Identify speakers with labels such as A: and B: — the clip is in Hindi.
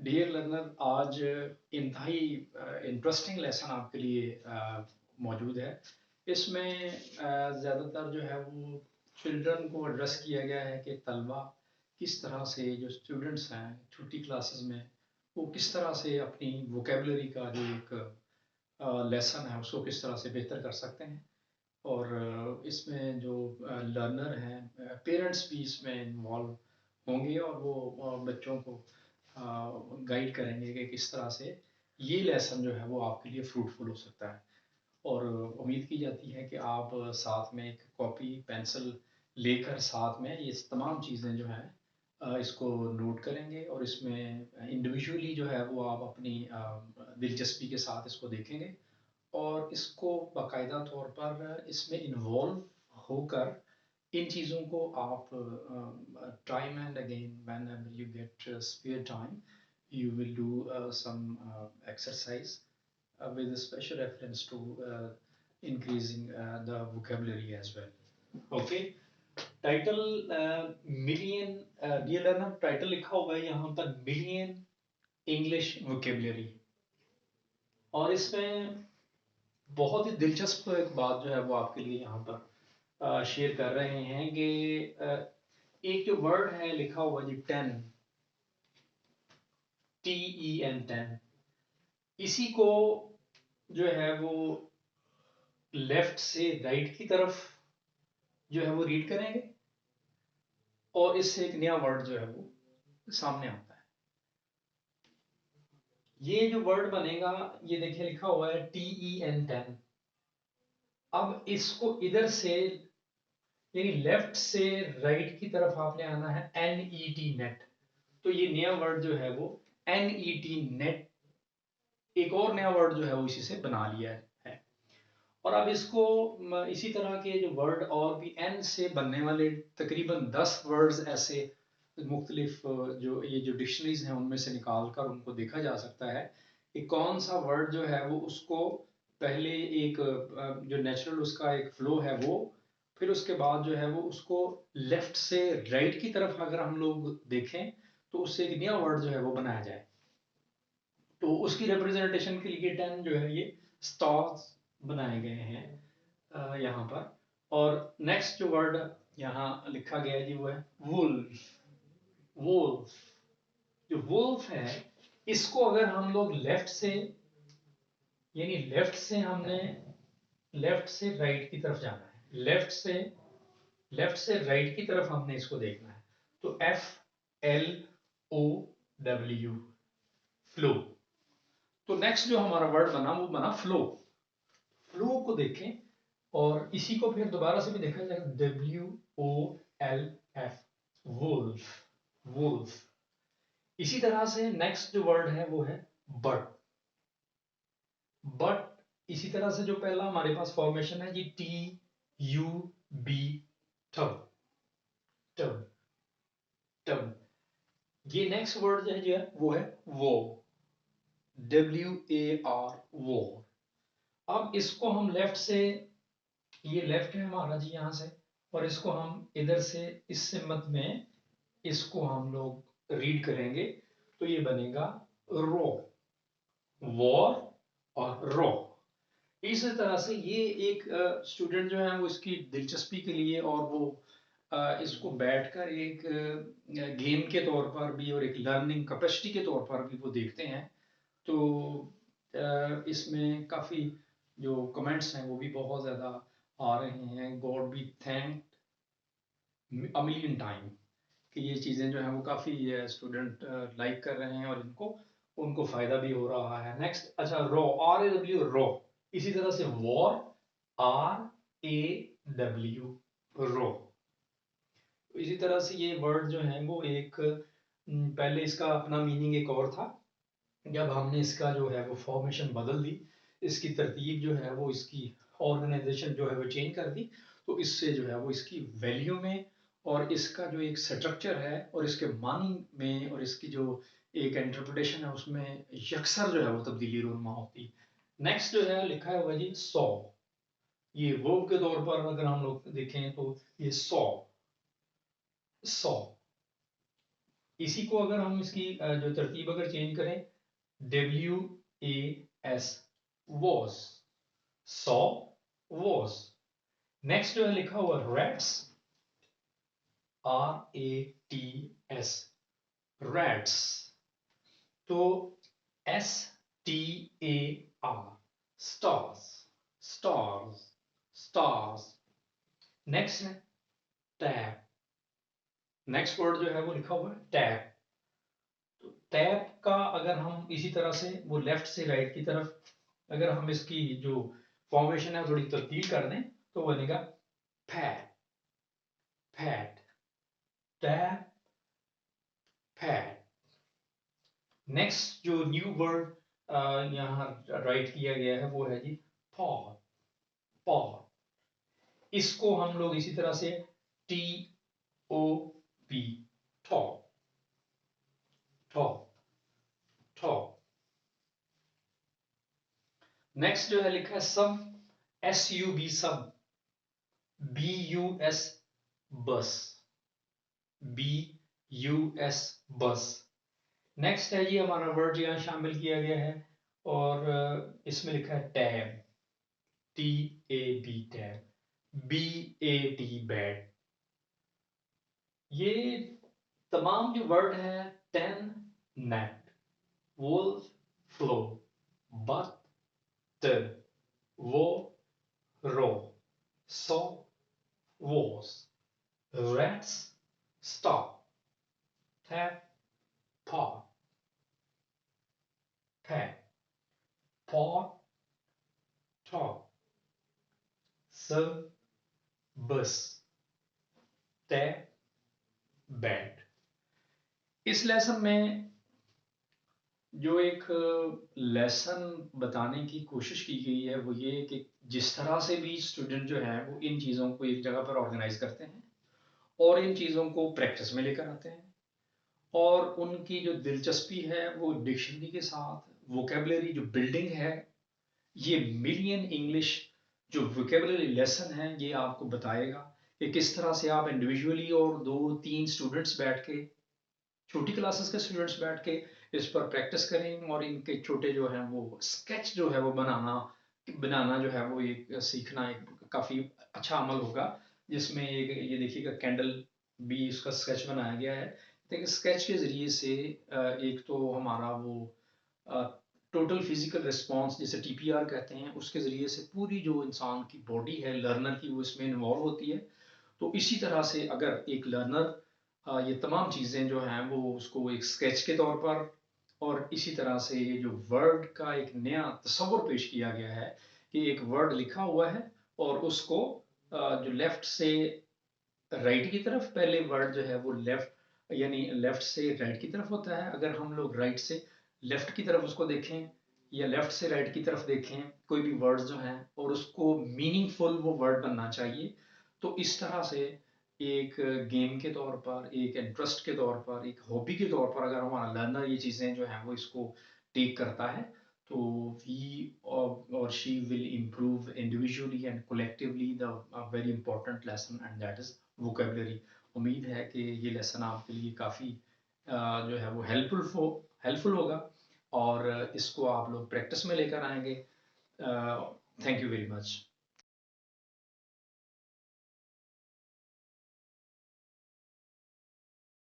A: डियर लर्नर, आज इंतहाई इंटरेस्टिंग लेसन आपके लिए मौजूद है। इसमें ज़्यादातर जो है वो चिल्ड्रन को एड्रेस किया गया है कि तलबा किस तरह से, जो स्टूडेंट्स हैं छोटी क्लासेस में, वो किस तरह से अपनी वोकेबलरी का जो एक लेसन है उसको किस तरह से बेहतर कर सकते हैं। और इसमें जो लर्नर हैं, पेरेंट्स भी इसमें इन्वॉल्व होंगे और वो बच्चों को गाइड करेंगे कि किस तरह से ये लेसन जो है वो आपके लिए फ्रूटफुल हो सकता है। और उम्मीद की जाती है कि आप साथ में एक कॉपी पेंसिल लेकर साथ में ये तमाम चीज़ें जो हैं इसको नोट करेंगे और इसमें इंडिविजुअली जो है वो आप अपनी दिलचस्पी के साथ इसको देखेंगे और इसको बाकायदा तौर पर इसमें इन्वॉल्व होकर इन चीज़ों को आप time and again whenever you get spare time you will do some exercise with a special reference to increasing the vocabulary as well. Okay. Title million, dear learner, title लिखा हुआ है यहाँ पर मिलियन इंग्लिश वोकेबलरी। और इसमें बहुत ही दिलचस्प एक बात जो है वो आपके लिए यहाँ पर शेयर कर रहे हैं कि एक जो वर्ड है लिखा हुआ जी टेन, TEN, इसी को जो है वो लेफ्ट से राइट की तरफ जो है वो रीड करेंगे और इससे एक नया वर्ड जो है वो सामने आता है। ये जो वर्ड बनेगा, ये देखिए लिखा हुआ है TEN। अब इसको इधर से यानी लेफ्ट से राइट की तरफ आपने आना है NET, नेट। तो ये नया वर्ड जो है वो NET, नेट, एक और नया वर्ड जो है वो इसी से बना लिया है। और अब इसको इसी तरह के जो वर्ड और भी एन से बनने वाले तकरीबन 10 वर्ड्स ऐसे मुख्तलिफ जो डिक्शनरीज हैं उनमें से निकाल कर उनको देखा जा सकता है कि कौन सा वर्ड जो है वो उसको पहले एक जो नेचुरल उसका एक फ्लो है वो, फिर उसके बाद जो है वो उसको लेफ्ट से राइट की तरफ अगर हम लोग देखें तो उससे एक नया वर्ड जो है वो बनाया जाए। तो उसकी रिप्रेजेंटेशन के लिए 10 जो है ये स्टार्स बनाए गए हैं यहाँ पर। और नेक्स्ट जो वर्ड यहाँ लिखा गया है जी वो है वुल्फ। वुल्फ, जो वुल्फ है इसको अगर हम लोग लेफ्ट से, यानी लेफ्ट से राइट की तरफ जाना है, लेफ्ट से राइट की तरफ हमने इसको देखना है, तो FLOW, फ्लो। तो नेक्स्ट जो हमारा वर्ड बना वो बना फ्लो। फ्लो को देखें और इसी को फिर दोबारा से भी देखा जाएगा WOLF, वुल्फ, वुल्फ। इसी तरह से नेक्स्ट जो वर्ड है वो है बट। बट इसी तरह से जो पहला हमारे पास फॉर्मेशन है जी TUB, टब, टब, टब। ये नेक्स्ट वर्ड जो है वो है वो, WAR, वो। अब इसको हम लेफ्ट से, ये लेफ्ट है हमारा जी यहाँ से, और इसको हम इधर से इस सिमत में इसको हम लोग रीड करेंगे तो ये बनेगा रो, वॉर और रो। इस तरह से ये एक स्टूडेंट जो है वो इसकी दिलचस्पी के लिए और वो इसको बैठकर एक गेम के तौर पर भी और एक लर्निंग कैपेसिटी के तौर पर भी वो देखते हैं। तो इसमें काफ़ी जो कमेंट्स हैं वो भी बहुत ज़्यादा आ रहे हैं, God B thanked a million time, कि ये चीज़ें जो हैं वो काफ़ी स्टूडेंट लाइक कर रहे हैं और इनको उनको फ़ायदा भी हो रहा है। नेक्स्ट, अच्छा, रो, RAW, रो। इसी तरह से वॉर, RAW, रो। इसी तरह से ये वर्ड जो है वो एक पहले इसका अपना मीनिंग एक और था, जब हमने इसका जो है वो फॉर्मेशन बदल दी, इसकी तरतीब जो है वो इसकी ऑर्गेनाइजेशन जो है वो चेंज कर दी, तो इससे जो है वो इसकी वैल्यू में और इसका जो एक स्ट्रक्चर है और इसके मानी में और इसकी जो एक इंटरप्रिटेशन है उसमें यकसर जो है वो तब्दीली रूनुमा होती। नेक्स्ट जो है लिखा है हुआ जी सौ। ये वर्ब के तौर पर अगर हम लोग देखें तो ये सौ, सौ। इसी को अगर हम इसकी जो तरतीब अगर चेंज करें, WAS was, saw was। Next जो है लिखा हुआ rats, RATS, rats। तो STAR, stars, stars, stars। Next है टैब। नेक्स्ट वर्ड जो है वो लिखा हुआ है टैब। तो टैब का अगर हम इसी तरह से वो लेफ्ट से राइट की तरफ अगर हम इसकी जो फॉर्मेशन है थोड़ी तब्दील कर दें तो बनेगा fat, fat, tab, fat. Next जो न्यू वर्ड यहाँ राइट किया गया है वो है जी पॉट, पॉट। इसको हम लोग इसी तरह से TOP, top, top, top. Next जो है लिखा है सब, SUB सब, BUS बस, BUS बस। नेक्स्ट है जी हमारा वर्ड यहाँ शामिल किया गया है और इसमें लिखा है tab, TAB tab, BAT bat. ये तमाम जो वर्ड है ten, net, wolf, flow, but, woe, row, so, was, rats, stop, tap, paw, pat, paw, top, serve, bus, tap, bat. इस लेसन में जो एक लेसन बताने की कोशिश की गई है वो ये कि जिस तरह से भी स्टूडेंट जो है वो इन चीज़ों को एक जगह पर ऑर्गेनाइज करते हैं और इन चीज़ों को प्रैक्टिस में लेकर आते हैं और उनकी जो दिलचस्पी है वो डिक्शनरी के साथ वोकेबलरी जो बिल्डिंग है, ये मिलियन इंग्लिश जो वोकेबलरी लेसन है ये आपको बताएगा कि किस तरह से आप इंडिविजुअली और 2-3 स्टूडेंट्स बैठ के, छोटी क्लासेस के स्टूडेंट्स बैठ के इस पर प्रैक्टिस करें और इनके छोटे जो हैं वो स्केच जो है वो बनाना बनाना जो है वो एक सीखना एक काफ़ी अच्छा अमल होगा। जिसमें एक ये देखिएगा कैंडल भी इसका स्केच बनाया गया है। देखिए स्केच के ज़रिए से एक तो हमारा वो टोटल फिजिकल रिस्पॉन्स जिसे TPR कहते हैं उसके ज़रिए से पूरी जो इंसान की बॉडी है लर्नर की वो इसमें इन्वॉल्व होती है। तो इसी तरह से अगर एक लर्नर ये तमाम चीज़ें जो हैं वो उसको एक स्केच के तौर पर और इसी तरह से ये जो वर्ड का एक नया तस्वर पेश किया गया है कि एक वर्ड लिखा हुआ है और उसको जो लेफ्ट से राइट की तरफ पहले वर्ड जो है वो लेफ्ट यानी लेफ्ट से राइट की तरफ होता है। अगर हम लोग राइट से लेफ्ट की तरफ उसको देखें या लेफ्ट से राइट की तरफ देखें कोई भी वर्ड जो हैं और उसको मीनिंगफुल वो वर्ड बनना चाहिए। तो इस तरह से एक गेम के तौर पर, एक इंटरेस्ट के तौर पर, एक हॉबी के तौर पर अगर हमारा लर्नर ये चीज़ें जो हैं वो इसको टेक करता है तो वी और she will improve individually and collectively the very important lesson and that is vocabulary। उम्मीद है कि ये लेसन आपके लिए काफ़ी जो है वो हेल्पफुल होगा और इसको आप लोग प्रैक्टिस में लेकर आएंगे। Thank you very much.